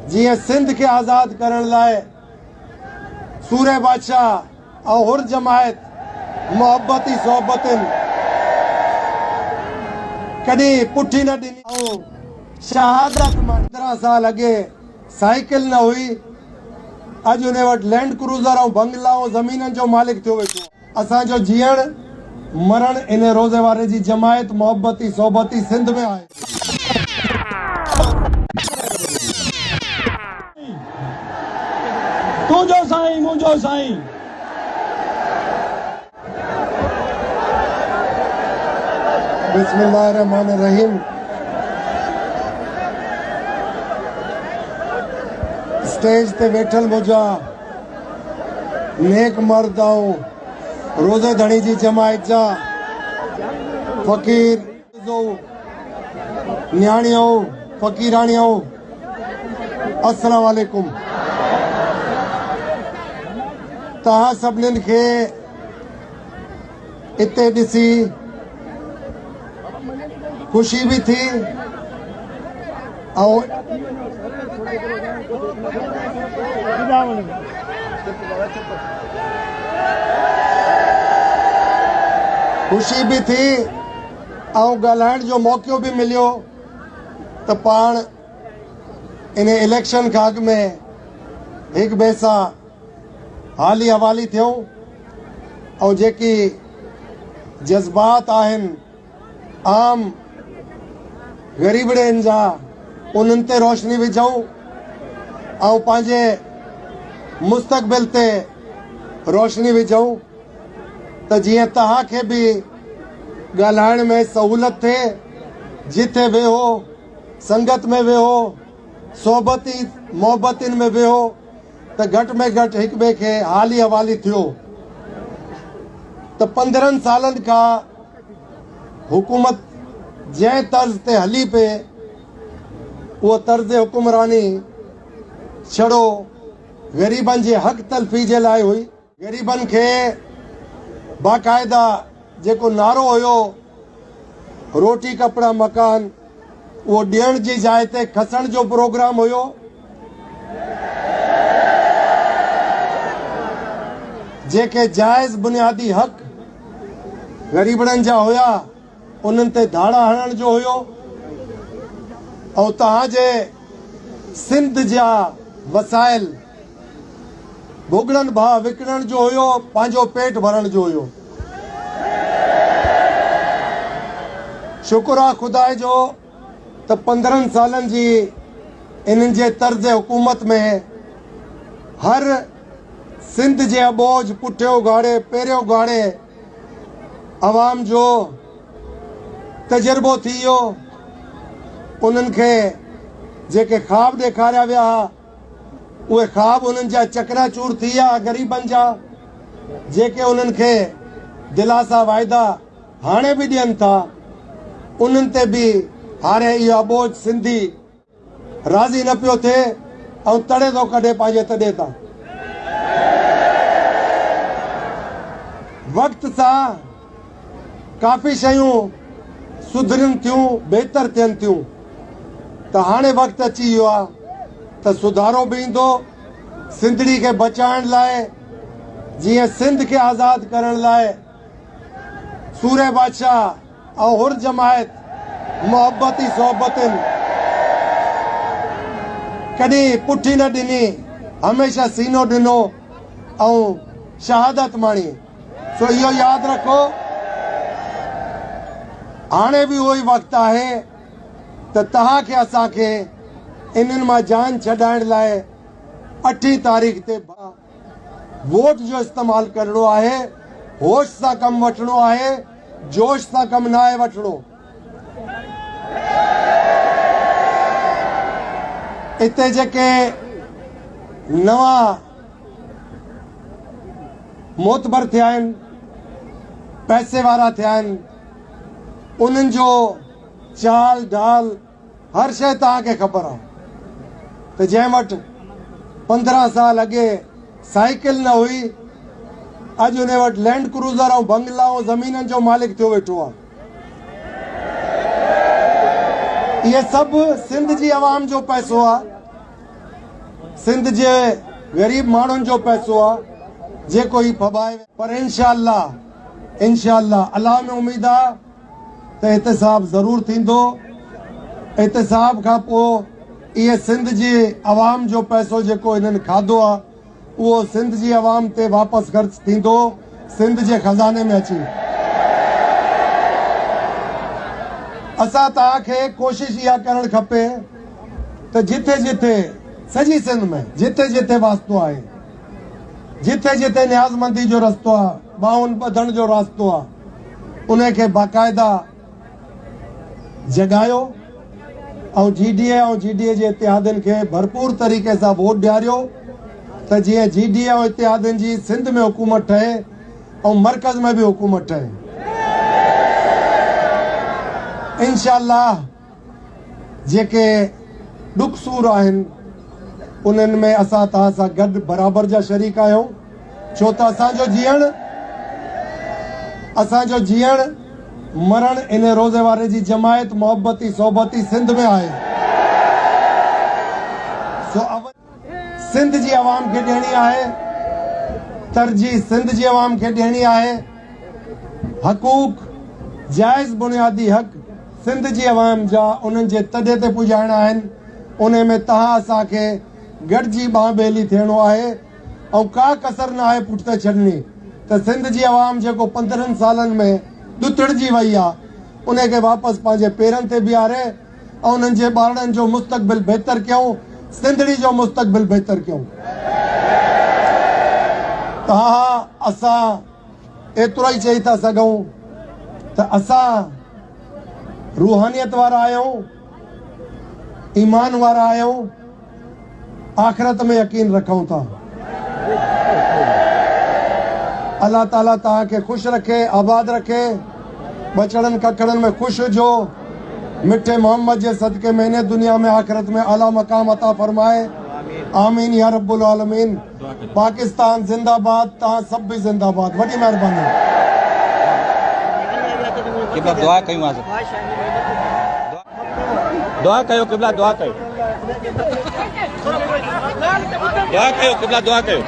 जिए सिंध के आज़ाद करण लाए सूरे बादशाह और हुर जमायत मोहब्बती सोहबतिन कदी पुठी न ॾिनी। शहादत 15 साल अगे साइकिल न हुई, अज उन वटि लैंड क्रूज़र और बंगला और ज़मीन जो मालिक थियो वेठो। असांजो जीअण मरण इन रोज़े वारे जी जमायत मोहब्बती सोहबती सिंध में आहे। तुझो साईं मुझो साईं बिस्मिल्लाहिर्रहमानिर्रहीम। स्टेज ते वेठल मुझा नेक मर्द ऐं रोज़े धणी जी जमायत जा फ़कीर न्याणियों फ़कीराणियों, अस्सलाम वालेकुम। तहां सभिनीनि खे इते ॾिसी खुशी भी थी और खुशी भी थी और ॻाल्हाइण जो मौक़ो भी मिलियो त पाण इन इलेक्शन खां अॻु में हिक ॿिए सां हाली हवाली थियूं और जेकी जज़्बात आहिनि आम गरीबड़नि जा उन्हनि ते रोशनी विझूं और पंहिंजे मुस्तक़बिल ते रोशनी विझूं त जीअं तहां खे भी ॻाल्हाइण में सहूलत थिए, जिथे वेहो संगत में वेहो सोहबती मोहब्बतिन में वेहो त घट में घट एक ॿिए खे हाली हवाली थियो। त 15 सालन का हुकूमत जै तर्ज ते हली पे वो तर्ज हुकुमरानी छड़ो गरीबन जे हक तलफी जे लाइ हुई। गरीबन के बाकायदा जेको नारो हुयो रोटी कपड़ा मकान वो ॾियण जी जाइ ते खसण जो प्रोग्राम हुयो। जेके जायज़ बुनियादी हक गरीबन जा हुया उन्हनि ते धाड़ा हणण जो हुयो और तहांजे सिंध जा वसाइल भुगड़न भाव विकणण जो हुयो, पंहिंजो पेट भरण जो हुयो। शुक्र आहे खुदा जो त 15 सालन जी इन्हनि जे तर्ज़ हुकूमत में हर सिंध जे अबोज पुठियो गाड़े पहिरियों गाड़े अवाम जो तजुर्बो थी वियो। उन्हनि खे जेके ख्वाब ॾेखारिया विया उहे ख्वाब उन्हनि जा चकनाचूर थी विया। गरीबन जा जेके उन्हनि खे दिलासा वाइदा हाणे भी ॾियनि था उन्हनि ते भी हाणे इहो अबोज सिंधी राज़ी न पियो थिए ऐं तड़े थो कढे पंहिंजे तॾे तां। वक्त सां काफ़ी शयूं सुधरन थियूं, बेहतर थियन थियूं त हाणे वक्त अची वियो आहे त सुधारो भी ईंदो सिंधड़ी के बचाइण लाइ। जीअं सिंध के आज़ाद करण लाइ सूरे बादशाह और हुर जमायत मोहब्बती सोहबतिन कदी पुठी न ॾिनी, हमेशा सीनो ॾिनो और शहादत माणी। सो इहो याद रखो हाणे भी वही वक्त आहे त तहां खे असां खे इन्हनि मां जान छॾाइण लाइ 8 तारीख़ ते वोट जो इस्तेमाल करणो आहे। होश सां कम वठणो आहे, जोश सां कम न आहे वठणो। इते जेके नवा मोतबर थिया आहिनि, पैसे वारा थिया आहिनि, उन्हनि जो चाल ढाल हर शइ तहां खे ख़बर आहे त जंहिं वटि 15 साल अगे साइकिल न हुई, अज उन वटि लैंड क्रूज़र और बंगला और ज़मीन जो मालिक थियो वेठो आहे। ये सब सिंध जी आवाम जो पैसो आहे। सिंध जे ग़रीब माण्हुनि जो पैसो आहे जेको ही फबाए, पर इंशाअल्लाह अल्लाह में उम्मीद आहे त एहतिसाब ज़रूर थींदो। एहतिसाब खां पोइ इहे सिंध जी आवाम जो पैसो जेको इन्हनि खाधो आहे उहो सिंध जी आवाम ते वापसि ख़र्च थींदो, सिंध जे खज़ाने में अची। असां तव्हांखे कोशिश इहा करणु खपे त जिथे जिथे सॼी सिंध में जिथे जिथे वास्तो आहे, जिथे जिथे न्याज़मंदी जो रस्तो आहे, ॿाहुनि ॿधण जो रास्तो आहे, उनखे बाक़ाइदा जॻायो ऐं जीडीए ऐं जीडीए जे इतिहादनि खे भरपूर तरीक़े सां वोट ॾियारियो त जीअं जीडीए ऐं इतिहादनि जी सिंध में हुकूमत ठहे ऐं मर्कज़ में बि हुकूमत ठहे। इंशाअल्लाह जेके ॾुख सूर आहिनि उन्हनि में असां तव्हां सां गॾु बराबरि जा शरीक आहियूं, छो त असांजो जीअण मरण इन रोज़े वारे जी जमायत मोहब्बती सोबती सिंध में आहे। सिंध जी आवाम खे ॾियणी आहे, तरजीह सिंध जी आवाम खे ॾियणी आहे। हक़ूक़ जाइज़ बुनियादी हक़ सिंध जी आवाम जा उन्हनि जे तॾे ते पुॼाइणा आहिनि। उन में तव्हां असांखे गॾिजी ॿांह ॿेली थियणो आहे ऐं का कसर न आहे पुठिते छॾणी। त सिंध जी आवाम जेको 15 सालनि में ॾुतड़जी वई आहे उनखे वापसि पंहिंजे पेरनि ते बीहारे ऐं उन्हनि जे ॿारनि जो मुस्तक़बिल बहितर कयूं, सिंधड़ी जो मुस्तक़बिल बहितर कयूं। त हा असां एतिरो ई चई था सघूं त असां रूहानियत वारा आहियूं, ईमान वारा आहियूं, आख़िरत में यकीन रखूं था। अल्लाह ताला तव्हांखे ख़ुशि रखे, आबाद रखे, बचड़नि ककड़नि में ख़ुशि हुजो, मिठे मोहम्मद जे सदके में इन दुनिया में आख़िरत में आला मकाम अता फरमाए। आमीन या रब्बुल आलमीन। पाकिस्तान जिंदाबाद, तव्हां सभु बि जिंदाबाद। वॾी महिरबानी। किबला दुआ कयूं, दुआ कयो, किबला दुआ कयो, दुआ कयो, किबला दुआ कयो।